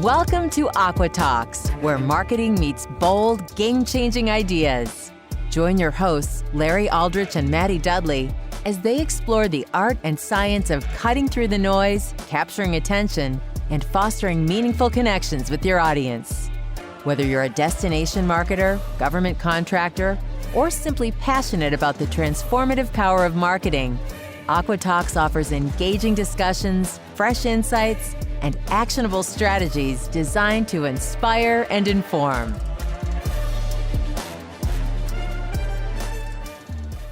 Welcome to Aqua Talks, where marketing meets bold, game-changing ideas. Join your hosts, Larry Aldrich and Maddie Dudley, as they explore the art and science of cutting through the noise, capturing attention, and fostering meaningful connections with your audience. Whether you're a destination marketer, government contractor, or simply passionate about the transformative power of marketing, Aqua Talks offers engaging discussions, fresh insights, and actionable strategies designed to inspire and inform.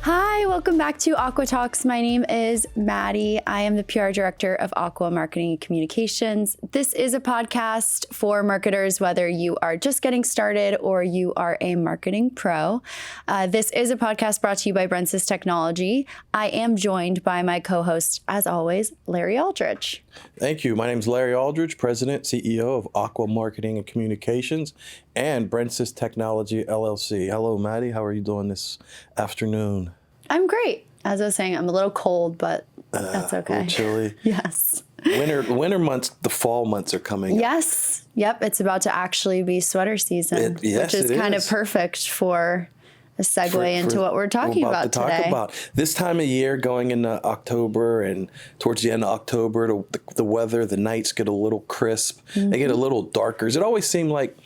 Hi, welcome back to Aqua Talks. My name is Maddie. I am the PR director of Aqua Marketing and Communications. This is a podcast for marketers, whether you are just getting started or you are a marketing pro. This is a podcast brought to you by Brensis Technology. I am joined by my co-host, as always, Larry Aldrich. Thank you. My name is Larry Aldrich, President, CEO of Aqua Marketing and Communications and Brensis Technology, LLC. Hello, Maddie. How are you doing this afternoon? I'm great. As I was saying, I'm a little cold, but that's okay. A little chilly. Yes. Winter months, the fall months are coming. Yes. Yep. It's about to actually be sweater season, which is kind of perfect for a segue into what we're talking about today. This time of year, going into October and towards the end of October, the weather, the nights get a little crisp. Mm-hmm. They get a little darker. It always seemed like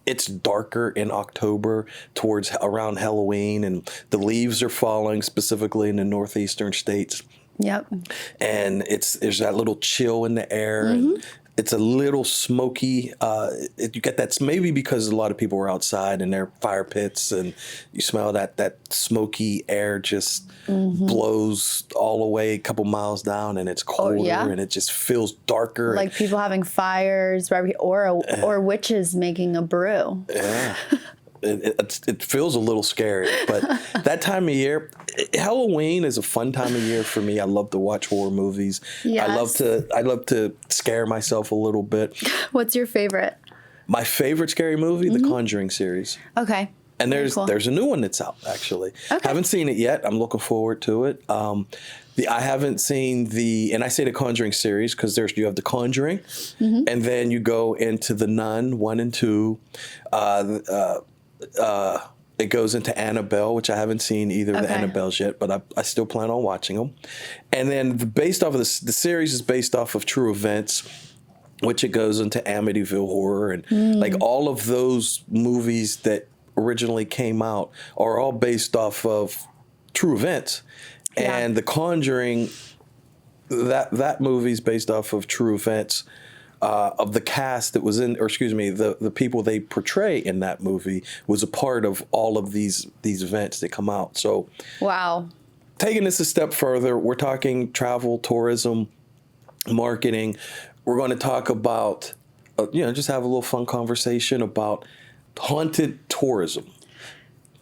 it's darker in October towards around Halloween, and the leaves are falling, specifically in the northeastern states. Yep. And there's that little chill in the air. Mm-hmm. And it's a little smoky. You get that maybe because a lot of people were outside in their fire pits, and you smell that smoky air just blows all the way a couple miles down, and it's colder and it just feels darker. Like people having fires, or witches making a brew. Yeah. It feels a little scary, but that time of year, Halloween is a fun time of year for me. I love to watch horror movies. Yes. I love to scare myself a little bit. What's your favorite? My favorite scary movie, The Conjuring series. Okay. And there's a new one that's out, actually. Okay. Haven't seen it yet. I'm looking forward to it. I haven't seen and I say the Conjuring series because you have The Conjuring, and then you go into The Nun 1 and 2. It goes into Annabelle, which I haven't seen either of the Annabelles yet, but I still plan on watching them. And then based off of the series is based off of true events, which it goes into Amityville Horror, and like all of those movies that originally came out are all based off of true events. Yeah. And The Conjuring, that movie's based off of true events. Of the cast that was the people they portray in that movie was a part of all of these events that come out. So, wow. Taking this a step further, we're talking travel, tourism, marketing. We're going to talk about, just have a little fun conversation about haunted tourism.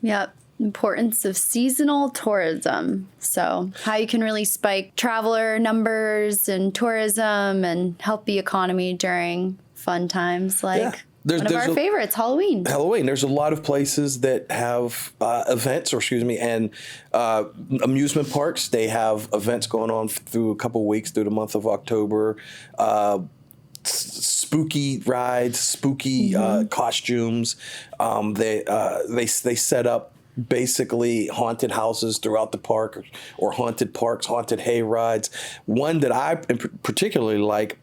Yep. Importance of seasonal tourism. So how you can really spike traveler numbers and tourism and help the economy during fun times like one of our favorites, Halloween. There's a lot of places that have events, and amusement parks. They have events going on through a couple of weeks through the month of October. Spooky rides, spooky costumes. They set up basically haunted houses throughout the park, or haunted parks, haunted hay rides. One that I particularly like,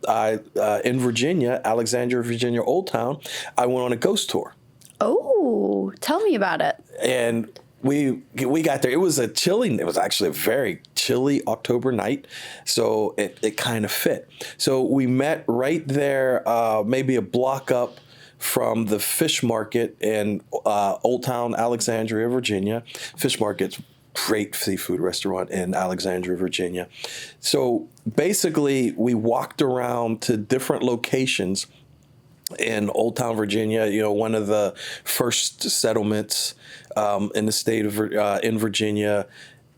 in Virginia, Alexandria, Virginia, Old Town, I went on a ghost tour. Oh, tell me about it. And we got there. It was actually a very chilly October night, so it kind of fit. So we met right there, maybe a block up from the fish market in Old Town, Alexandria, Virginia. Fish market's great seafood restaurant in Alexandria, Virginia. So basically, we walked around to different locations in Old Town, Virginia. One of the first settlements in the state of in Virginia,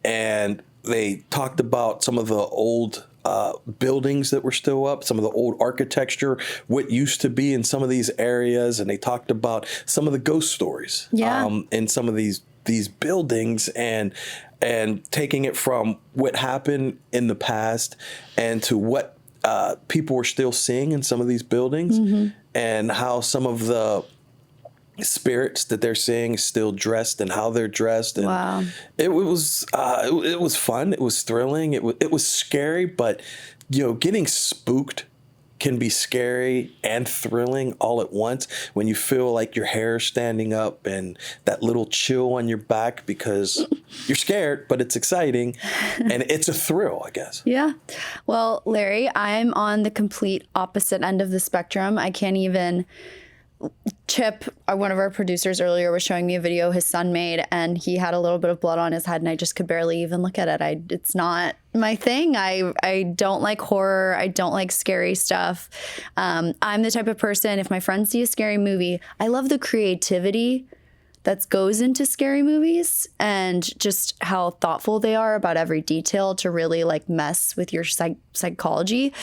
and they talked about some of the old buildings that were still up, some of the old architecture, what used to be in some of these areas, and they talked about some of the ghost stories in some of these buildings, and taking it from what happened in the past and to what people were still seeing in some of these buildings. and how some of the spirits that they're seeing still dressed and how they're dressed. And Wow. it was fun. It was thrilling. It was scary, but getting spooked can be scary and thrilling all at once when you feel like your hair standing up and that little chill on your back because you're scared, but it's exciting and it's a thrill, I guess. Yeah. Well, Larry, I'm on the complete opposite end of the spectrum. I can't even. Chip, one of our producers earlier, was showing me a video his son made, and he had a little bit of blood on his head, and I just could barely even look at it. It's not my thing. I don't like horror. I don't like scary stuff. I'm the type of person, if my friends see a scary movie, I love the creativity that goes into scary movies and just how thoughtful they are about every detail to really like mess with your psychology.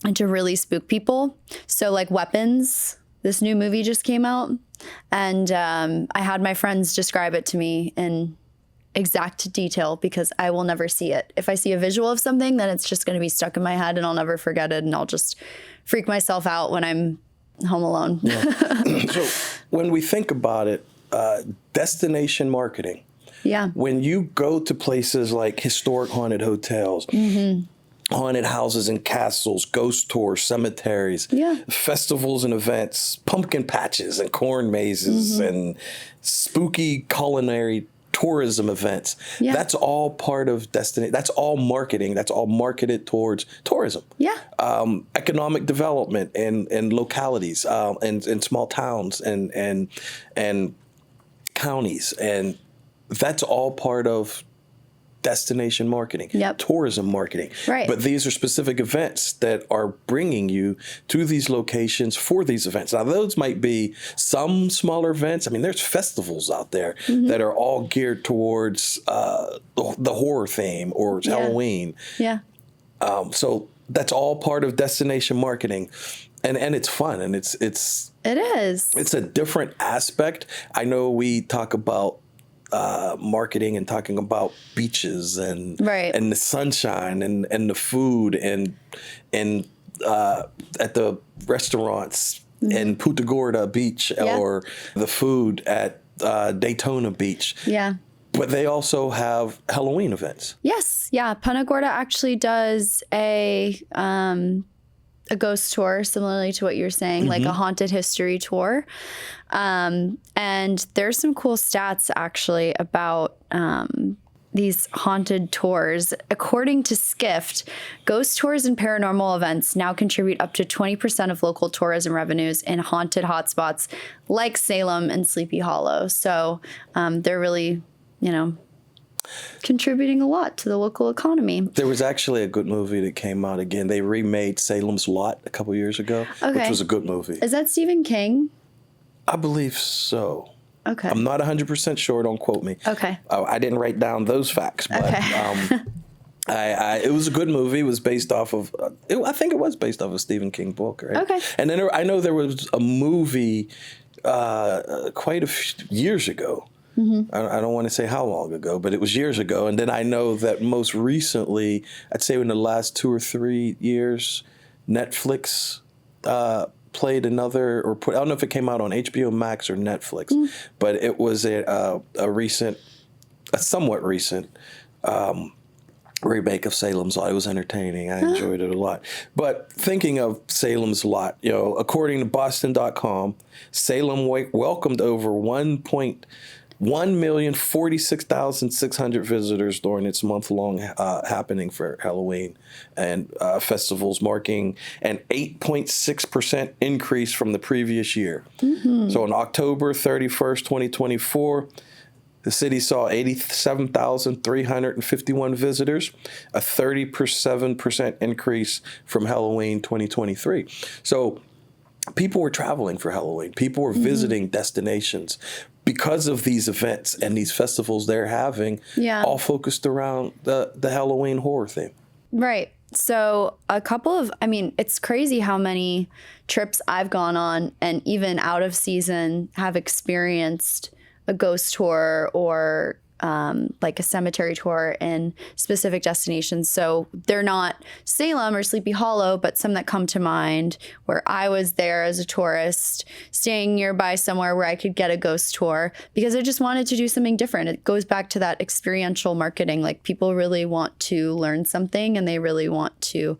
And to really spook people. So like Weapons, this new movie just came out, and I had my friends describe it to me in exact detail because I will never see it. If I see a visual of something, then it's just going to be stuck in my head and I'll never forget it, and I'll just freak myself out when I'm home alone. Yeah. So when we think about it, destination marketing. Yeah. When you go to places like historic haunted hotels, haunted houses and castles, ghost tours, cemeteries, festivals and events, pumpkin patches and corn mazes, and spooky culinary tourism events. Yeah. That's all part of destination. That's all marketing. That's all marketed towards tourism. Yeah. Economic development and localities and small towns and counties. And that's all part of destination marketing, tourism marketing. Right. But these are specific events that are bringing you to these locations for these events. Now, those might be some smaller events. I mean, there's festivals out there that are all geared towards the horror theme or Halloween. Yeah. So that's all part of destination marketing. And it's fun, and it is. It's a different aspect. I know we talk about marketing and talking about beaches and the sunshine and the food and at the restaurants in Punta Gorda Beach or the food at Daytona Beach. Yeah. But they also have Halloween events. Yes. Yeah. Punta Gorda actually does a ghost tour, similarly to what you're saying, like a haunted history tour. And there's some cool stats actually about these haunted tours. According to Skift, ghost tours and paranormal events now contribute up to 20% of local tourism revenues in haunted hotspots like Salem and Sleepy Hollow. So they're really, contributing a lot to the local economy. There was actually a good movie that came out again. They remade Salem's Lot a couple years ago, which was a good movie. Is that Stephen King? I believe so. Okay. I'm not 100% sure. Don't quote me. Okay. I didn't write down those facts, but it was a good movie. It was based off of, I think it was based off a Stephen King book, right? Okay. And then I know there was a movie quite a few years ago. I don't want to say how long ago, but it was years ago. And then I know that most recently, I'd say in the last 2 or 3 years, Netflix played another, I don't know if it came out on HBO Max or Netflix, but it was a somewhat recent remake of Salem's Lot. It was entertaining. I enjoyed it a lot. But thinking of Salem's Lot, according to Boston.com, Salem welcomed over 1,046,600 visitors during its month-long happening for Halloween and festivals, marking an 8.6% increase from the previous year. So on October 31st, 2024, the city saw 87,351 visitors, a 37% increase from Halloween 2023. So people were traveling for Halloween. People were visiting destinations because of these events and these festivals they're having, all focused around the Halloween horror theme. Right. So it's crazy how many trips I've gone on and even out of season have experienced a ghost tour or like a cemetery tour in specific destinations. So they're not Salem or Sleepy Hollow, but some that come to mind where I was there as a tourist, staying nearby somewhere where I could get a ghost tour because I just wanted to do something different. It goes back to that experiential marketing. Like people really want to learn something and they really want to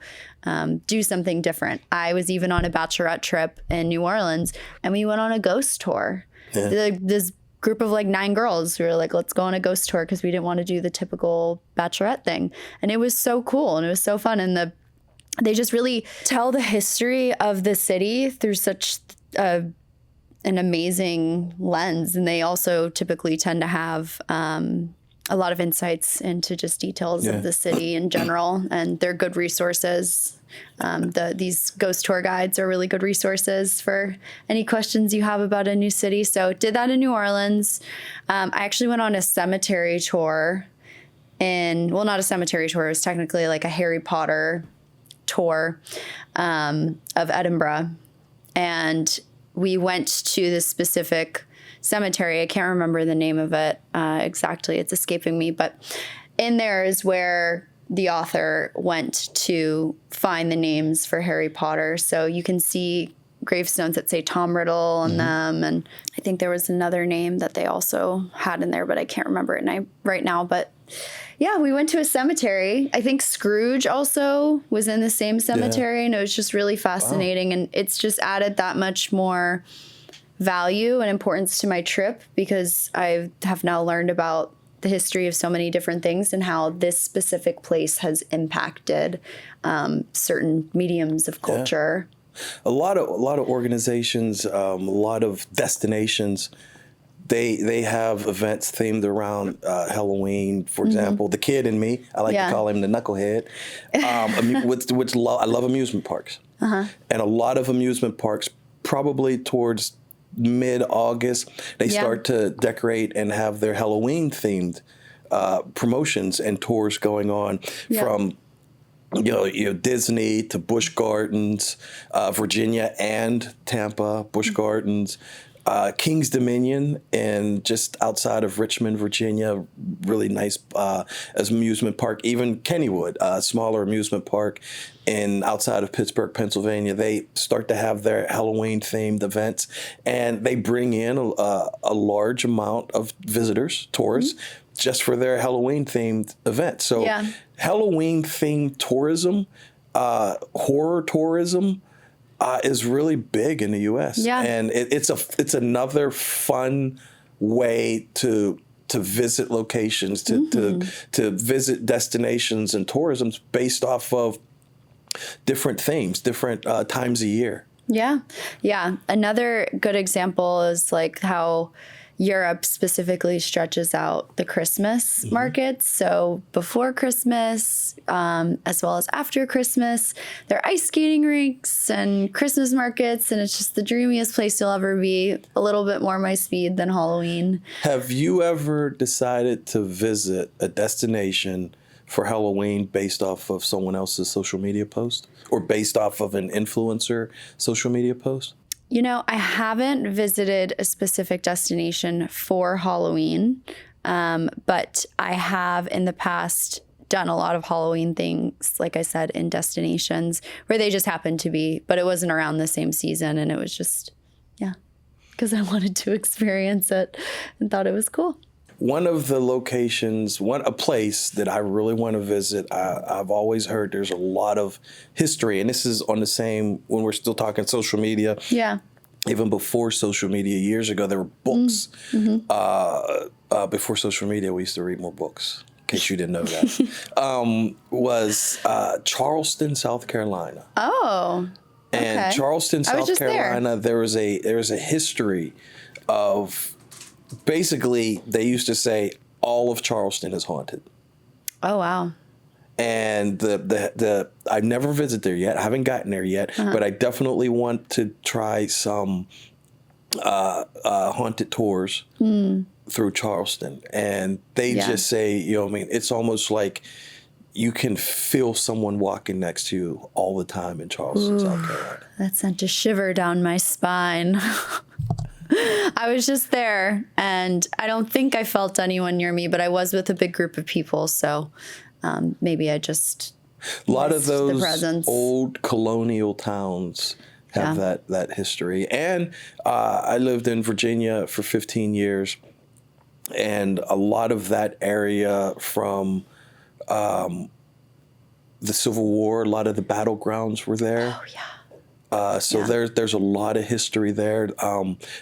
do something different. I was even on a bachelorette trip in New Orleans and we went on a ghost tour. Yeah. This group of like 9 girls who were like, let's go on a ghost tour because we didn't want to do the typical bachelorette thing. And it was so cool and it was so fun. And they just really tell the history of the city through such an amazing lens. And they also typically tend to have a lot of insights into just details of the city in general. And they're good resources. These ghost tour guides are really good resources for any questions you have about a new city. So did that in New Orleans. I actually went on a cemetery tour not a cemetery tour. It was technically like a Harry Potter tour of Edinburgh. And we went to this specific cemetery. I can't remember the name of it exactly. It's escaping me. But in there is where the author went to find the names for Harry Potter. So you can see gravestones that say Tom Riddle on them. And I think there was another name that they also had in there, but I can't remember it right now. But yeah, we went to a cemetery. I think Scrooge also was in the same cemetery. And it was just really fascinating. Wow. And it's just added that much more value and importance to my trip because I have now learned about the history of so many different things and how this specific place has impacted certain mediums of culture. Yeah. A lot of organizations, a lot of destinations, they have events themed around Halloween. For example, the kid in me, I like to call him the knucklehead, I love amusement parks. And a lot of amusement parks, probably towards mid-August, they start to decorate and have their Halloween-themed promotions and tours going on from Disney to Busch Gardens, Virginia and Tampa, Busch Gardens, King's Dominion, and just outside of Richmond, Virginia, really nice amusement park. Even Kennywood, a smaller amusement park, and outside of Pittsburgh, Pennsylvania, they start to have their Halloween-themed events, and they bring in a large amount of visitors, tourists, just for their Halloween-themed events. So Halloween-themed tourism, horror tourism, is really big in the U.S. And it's another fun way to visit locations, to visit destinations and tourism based off of different themes, different times a year. Yeah. Another good example is like how Europe specifically stretches out the Christmas markets. So before Christmas, as well as after Christmas, there are ice skating rinks and Christmas markets, and it's just the dreamiest place you'll ever be. A little bit more my speed than Halloween. Have you ever decided to visit a destination for Halloween based off of someone else's social media post or based off of an influencer social media post? I haven't visited a specific destination for Halloween, but I have in the past done a lot of Halloween things, like I said, in destinations where they just happened to be, but it wasn't around the same season. And it was just, because I wanted to experience it and thought it was cool. One of the locations, a place that I really want to visit, I've always heard there's a lot of history, and this is on the same, when we're still talking social media. Yeah. Even before social media, years ago, there were books. Before social media, we used to read more books, in case you didn't know that. Was Charleston, South Carolina. Oh, okay. And Charleston, South Carolina, there's a history of... Basically, they used to say all of Charleston is haunted. Oh, wow. And I've never visited there yet. I haven't gotten there yet, but I definitely want to try some haunted tours through Charleston. And they just say, it's almost like you can feel someone walking next to you all the time in Charleston, South Carolina. That sent a shiver down my spine. I was just there, and I don't think I felt anyone near me, but I was with a big group of people, so maybe I just a lot of the those presence. old colonial towns have that history. And I lived in Virginia for 15 years, and a lot of that area from the Civil War, a lot of the battlegrounds were there. Oh yeah. So there's a lot of history there.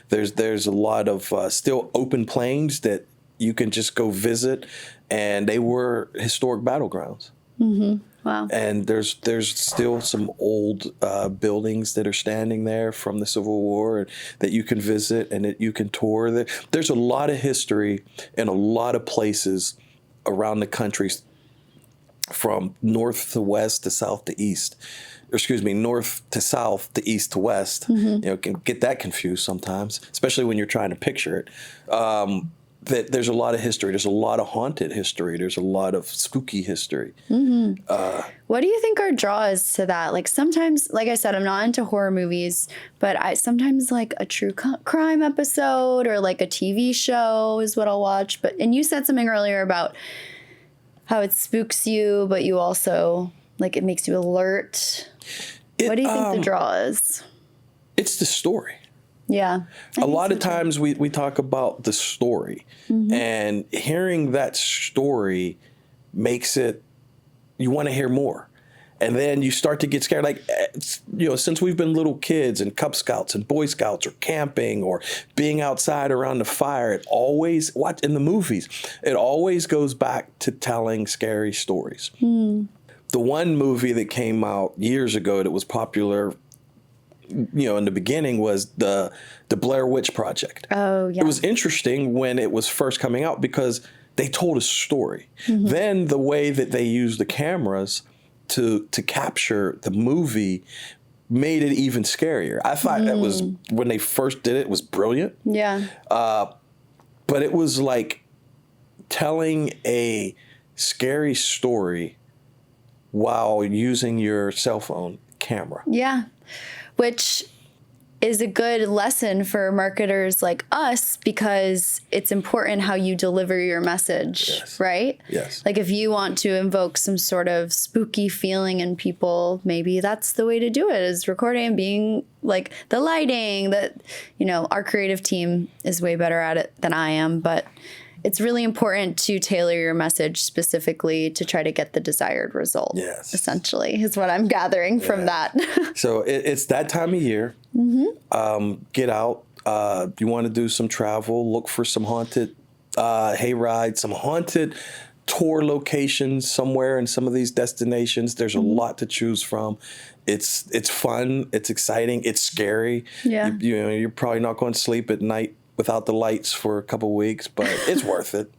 There's a lot of still open plains that you can just go visit, and they were historic battlegrounds. Mm-hmm. Wow. And there's still some old buildings that are standing there from the Civil War that you can visit and that you can tour. There's a lot of history in a lot of places around the country, from north to west to south to east. North to south to east to west. Mm-hmm. Can get that confused sometimes, especially when you're trying to picture it. That there's a lot of history. There's a lot of haunted history. There's a lot of spooky history. Mm-hmm. What do you think our draw is to that? Like sometimes, like I said, I'm not into horror movies, but I sometimes like a true crime episode or like a TV show is what I'll watch. And you said something earlier about how it spooks you, but you also like it makes you alert. What do you think the draw is? It's the story. Yeah. A lot of times we talk about the story, and hearing that story makes it, you want to hear more. And then you start to get scared. Like, since we've been little kids and Cub Scouts and Boy Scouts or camping or being outside around the fire, it always, in the movies, it always goes back to telling scary stories. The one movie that came out years ago that was popular, in the beginning, was the Blair Witch Project. Oh, yeah. It was interesting when it was first coming out because they told a story. Then the way that they used the cameras to capture the movie made it even scarier. I thought that was, when they first did it was brilliant. Yeah. But it was like telling a scary story while using your cell phone camera. Yeah. Which is a good lesson for marketers like us because it's important how you deliver your message, right? Yes. Like if you want to invoke some sort of spooky feeling in people, maybe that's the way to do it, is recording and being like the lighting that, our creative team is way better at it than I am, but it's really important to tailor your message specifically to try to get the desired result. Yes. Essentially, is what I'm gathering from that. So it's that time of year. Get out. You want to do some travel. Look for some haunted hayride, some haunted tour locations somewhere in some of these destinations. There's a lot to choose from. It's fun. It's exciting. It's scary. Yeah. You're probably not going to sleep at night without the lights for a couple weeks, but it's worth it.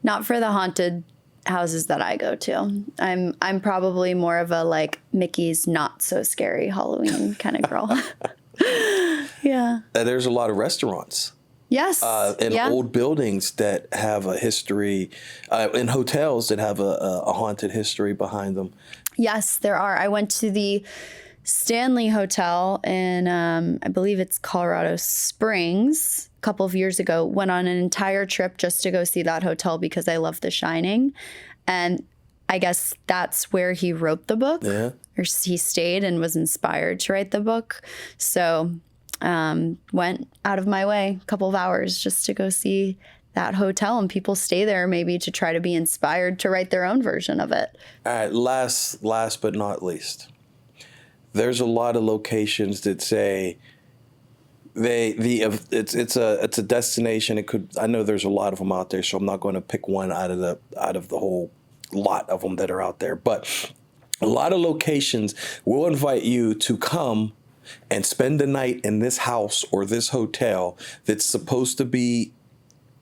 Not for the haunted houses that I go to. I'm probably more of a like Mickey's not so scary Halloween kind of girl. Yeah. There's a lot of restaurants. Yes. In old buildings that have a history, in hotels that have a haunted history behind them. Yes, there are. I went to the Stanley Hotel in, I believe it's Colorado Springs, a couple of years ago. Went on an entire trip just to go see that hotel because I love The Shining. And I guess that's where he wrote the book. Yeah. Or he stayed and was inspired to write the book. So went out of my way a couple of hours just to go see that hotel, and people stay there maybe to try to be inspired to write their own version of it. All right, last but not least, there's a lot of locations that say it's a destination. I know there's a lot of them out there, so I'm not going to pick one out of the whole lot of them that are out there. But a lot of locations will invite you to come and spend the night in this house or this hotel that's supposed to be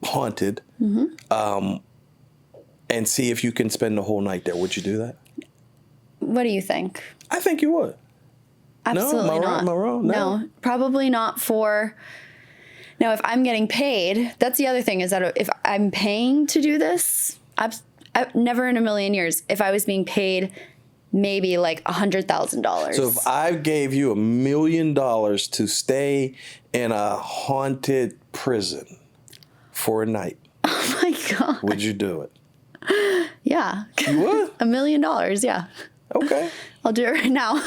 haunted, and see if you can spend the whole night there. Would you do that? What do you think? I think you would. Absolutely not. Am I wrong? No, probably not for... Now, if I'm getting paid, that's the other thing, is that if I'm paying to do this, I've never in a million years, if I was being paid maybe like $100,000. So if I gave you $1 million to stay in a haunted prison for a night, oh my God. would you do it? Yeah. You would? $1 million, yeah. Okay. I'll do it right now.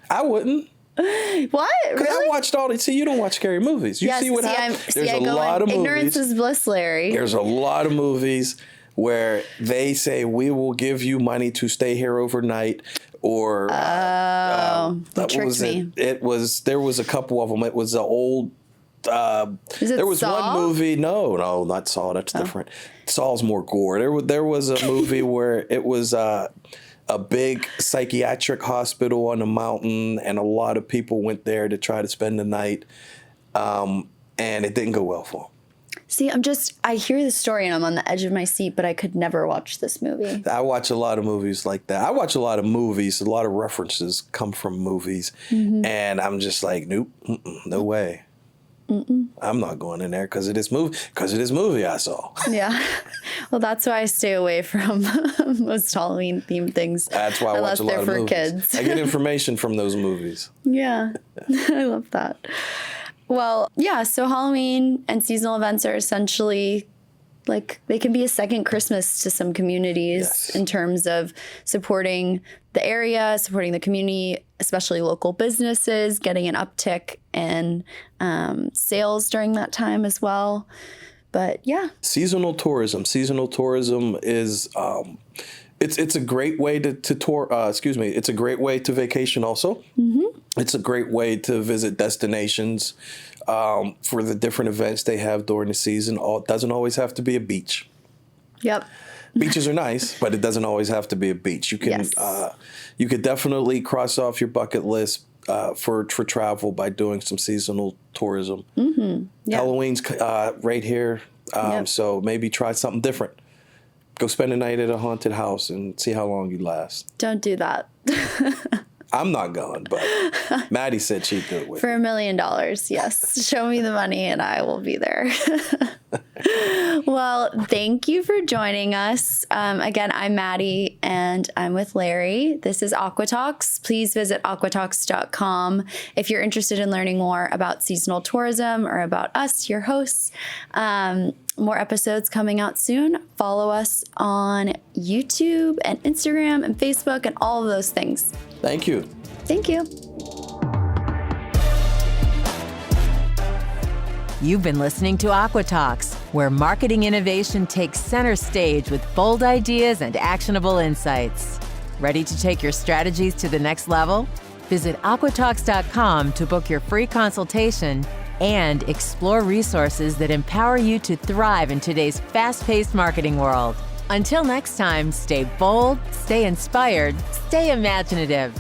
I wouldn't. What? Because Really? I watched all these. See, you don't watch scary movies. You see what happens? There's a lot of ignorance movies. is bliss, Larry. There's a lot of movies where they say, we will give you money to stay here overnight. Or you tricked me. There was a couple of them. It was an old. There was Saw? one movie. No, not Saw. That's different. Saw's more gore. There was a movie where it was a big psychiatric hospital on a mountain, and a lot of people went there to try to spend the night, and it didn't go well for them. See, I hear the story and I'm on the edge of my seat, but I could never watch this movie. I watch a lot of movies like that. I watch a lot of movies. A lot of references come from movies, and I'm just like, nope, no way. I'm not going in there because of this movie I saw. Yeah. Well, that's why I stay away from most Halloween themed things. That's why I watch a lot of movies. Kids. I get information from those movies. Yeah. I love that. Well, yeah, so Halloween and seasonal events are essentially like they can be a second Christmas to some communities in terms of supporting the area, supporting the community, especially local businesses, getting an uptick in sales during that time as well. But yeah. Seasonal tourism is it's a great way to tour. It's a great way to vacation also. It's a great way to visit destinations for the different events they have during the season. It doesn't always have to be a beach. Yep. Beaches are nice, but it doesn't always have to be a beach. You can you could definitely cross off your bucket list for travel by doing some seasonal tourism. Yep. Halloween's right here, so maybe try something different. Go spend a night at a haunted house and see how long you last. Don't do that. I'm not going, but Maddie said she'd do it with For $1 million, yes. Show me the money and I will be there. Well, thank you for joining us. Again, I'm Maddie and I'm with Larry. This is Aqua Talks. Please visit aquatalks.com if you're interested in learning more about seasonal tourism or about us, your hosts. More episodes coming out soon. Follow us on YouTube and Instagram and Facebook and all of those things. Thank you. Thank you. You've been listening to Aqua Talks, where marketing innovation takes center stage with bold ideas and actionable insights. Ready to take your strategies to the next level? Visit aquatalks.com to book your free consultation and explore resources that empower you to thrive in today's fast-paced marketing world. Until next time, stay bold, stay inspired, stay imaginative.